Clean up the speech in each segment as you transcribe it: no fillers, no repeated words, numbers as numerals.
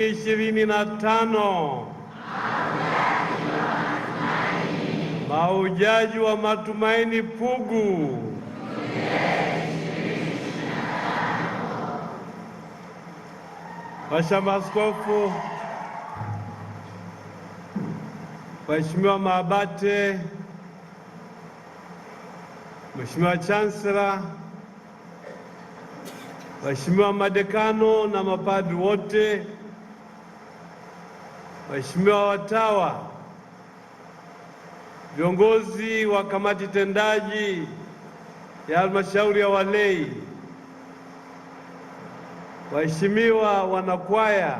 25 Mahujaji wa Matumaini Pugu. Mashamaskofu, Mheshimiwa Maabate, Mheshimiwa Chancellor, Mheshimiwa madekano na mapadri wote, Mheshimiwa watawa, viongozi wa kamati tendaji ya halmashauri ya walei, waheshimiwa wanakwaya,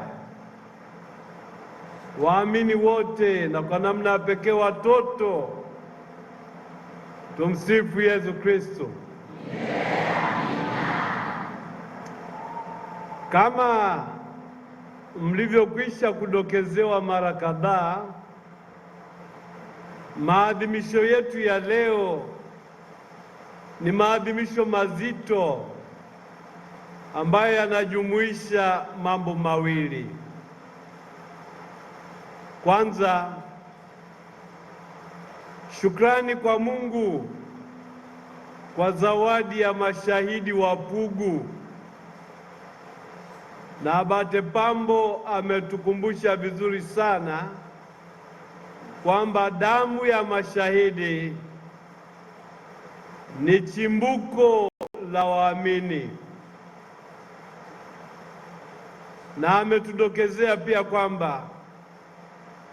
waamini wote, na kwa namna pekee watoto, tumsifu Yesu Kristo. Kama mlivyokwisha kudokezewa mara kadhaa, maadhimisho yetu ya leo ni maadhimisho mazito ambayo yanajumuisha mambo mawili. Kwanza, shukrani kwa Mungu kwa zawadi ya mashahidi wa Pugu, na Abate Pambo ametukumbusha vizuri sana kwamba damu ya mashahidi ni chimbuko la waamini, na ametudokezea pia kwamba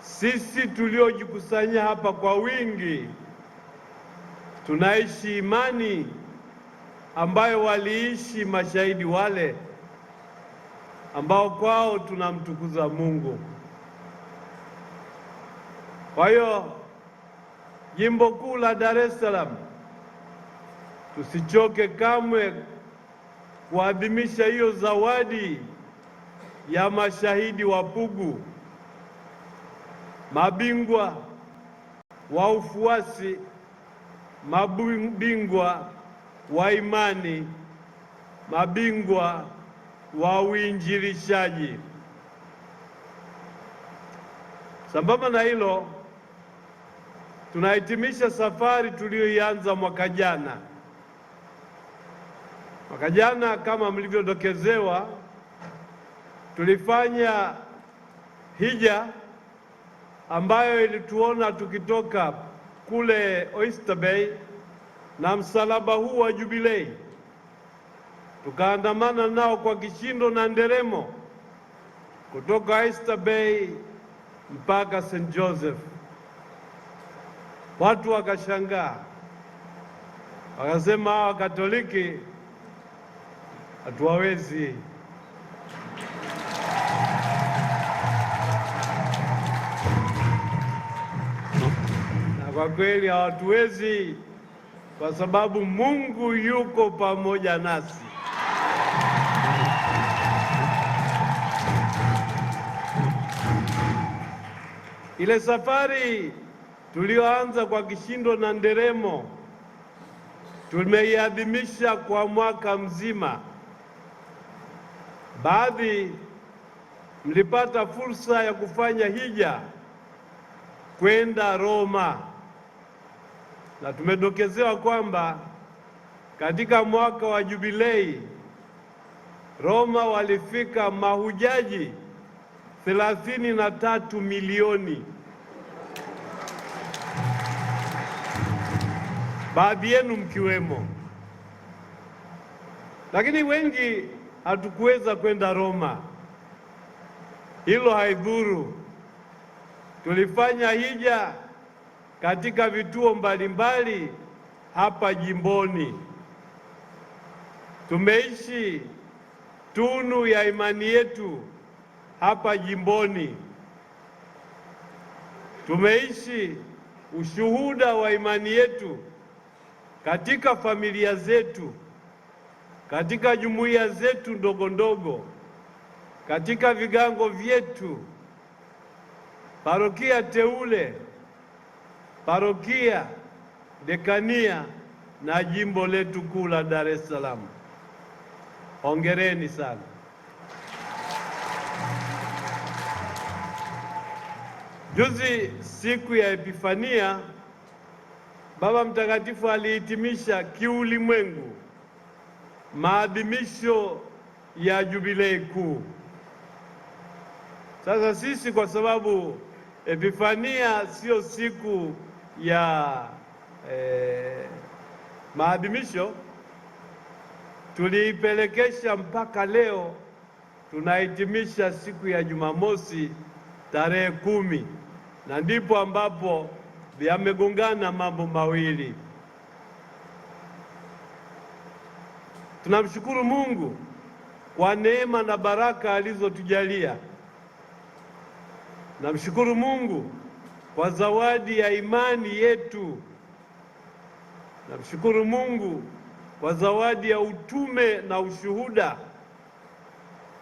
sisi tuliojikusanya hapa kwa wingi tunaishi imani ambayo waliishi mashahidi wale ambao kwao tunamtukuza Mungu. Kwa hiyo Jimbo Kuu la Dar es Salaam, tusichoke kamwe kuadhimisha hiyo zawadi ya mashahidi wa Pugu, mabingwa wa ufuasi, mabingwa wa imani, mabingwa wa uinjilishaji. Sambamba na hilo, tunahitimisha safari tuliyoianza mwaka jana. Mwaka jana, kama mlivyodokezewa, tulifanya hija ambayo ilituona tukitoka kule Oyster Bay na msalaba huu wa Jubilei, tukaandamana nao kwa kishindo na nderemo kutoka Oyster Bay mpaka St. Joseph. Watu wakashangaa, wakasema hawa Katoliki hatuwawezi. Na kwa kweli hawatuwezi, kwa sababu Mungu yuko pamoja nasi. Ile safari tulioanza kwa kishindo na nderemo tumeiadhimisha kwa mwaka mzima. Baadhi mlipata fursa ya kufanya hija kwenda Roma, na tumedokezewa kwamba katika mwaka wa Jubilei Roma walifika mahujaji 33 milioni. Baadhi yenu mkiwemo, lakini wengi hatukuweza kwenda Roma. Hilo haidhuru, tulifanya hija katika vituo mbalimbali hapa jimboni. Tumeishi tunu ya imani yetu hapa jimboni. Tumeishi ushuhuda wa imani yetu katika familia zetu, katika jumuiya zetu ndogo ndogo, katika vigango vyetu, parokia teule, parokia, dekania na jimbo letu kuu la Dar es Salaam. Hongereni sana. Juzi siku ya Epifania, Baba Mtakatifu alihitimisha kiulimwengu maadhimisho ya Jubilei kuu. Sasa sisi kwa sababu Epifania sio siku ya maadhimisho, tuliipelekesha mpaka leo tunahitimisha siku ya Jumamosi tarehe 10, na ndipo ambapo yamegongana mambo mawili. Tunamshukuru Mungu kwa neema na baraka alizotujalia. Namshukuru Mungu kwa zawadi ya imani yetu. Namshukuru Mungu kwa zawadi ya utume na ushuhuda,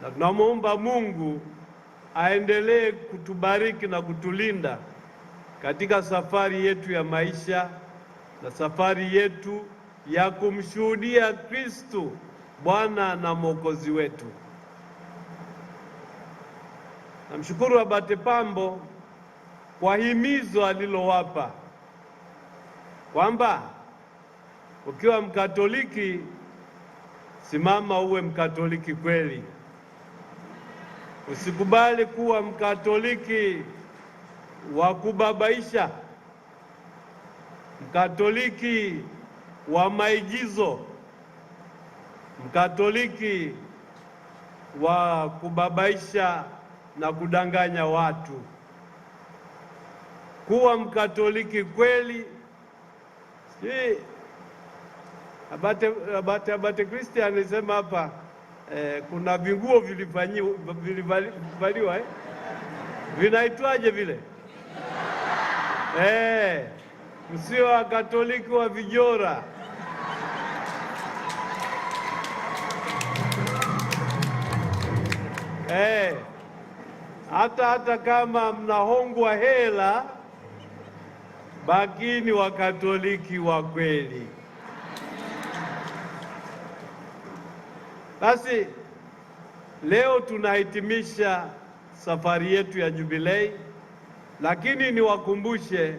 na tunamwomba Mungu aendelee kutubariki na kutulinda katika safari yetu ya maisha na safari yetu ya kumshuhudia Kristo Bwana na Mwokozi wetu. Namshukuru Abate Pambo kwa himizo alilowapa kwamba ukiwa Mkatoliki, simama uwe Mkatoliki kweli. Usikubali kuwa Mkatoliki wa kubabaisha, Mkatoliki wa maigizo, Mkatoliki wa kubabaisha na kudanganya watu. Kuwa Mkatoliki kweli. Abate Christian alisema hapa kuna vinguo vilivaliwa vinaitwaje vile? Msio wa Katoliki wa vijora. Hata kama mnahongwa hela, bakini wa Katoliki wa kweli. Basi leo tunahitimisha safari yetu ya Jubilei, lakini niwakumbushe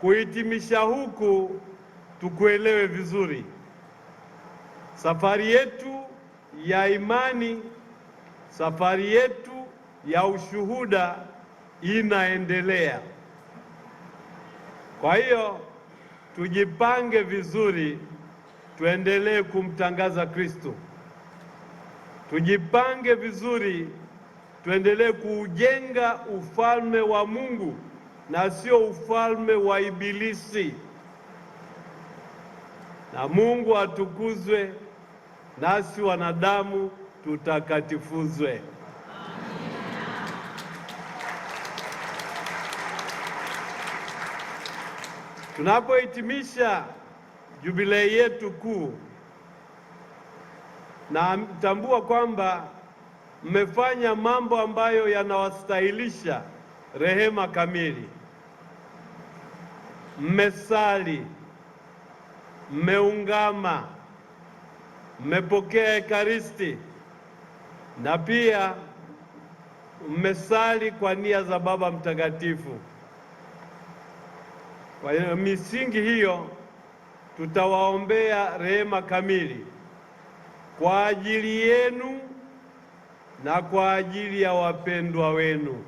kuhitimisha huku tukuelewe vizuri. Safari yetu ya imani, safari yetu ya ushuhuda inaendelea. Kwa hiyo tujipange vizuri, tuendelee kumtangaza Kristo. Tujipange vizuri, tuendelee kuujenga ufalme wa Mungu na sio ufalme wa Ibilisi. Na Mungu atukuzwe, nasi wanadamu tutakatifuzwe. Tunapohitimisha Jubilei yetu kuu, na mtambua kwamba mmefanya mambo ambayo yanawastahilisha rehema kamili. Mmesali, mmeungama, mmepokea Ekaristi, na pia mmesali kwa nia za Baba Mtakatifu. Kwa hiyo misingi hiyo tutawaombea rehema kamili kwa ajili yenu na kwa ajili ya wapendwa wenu.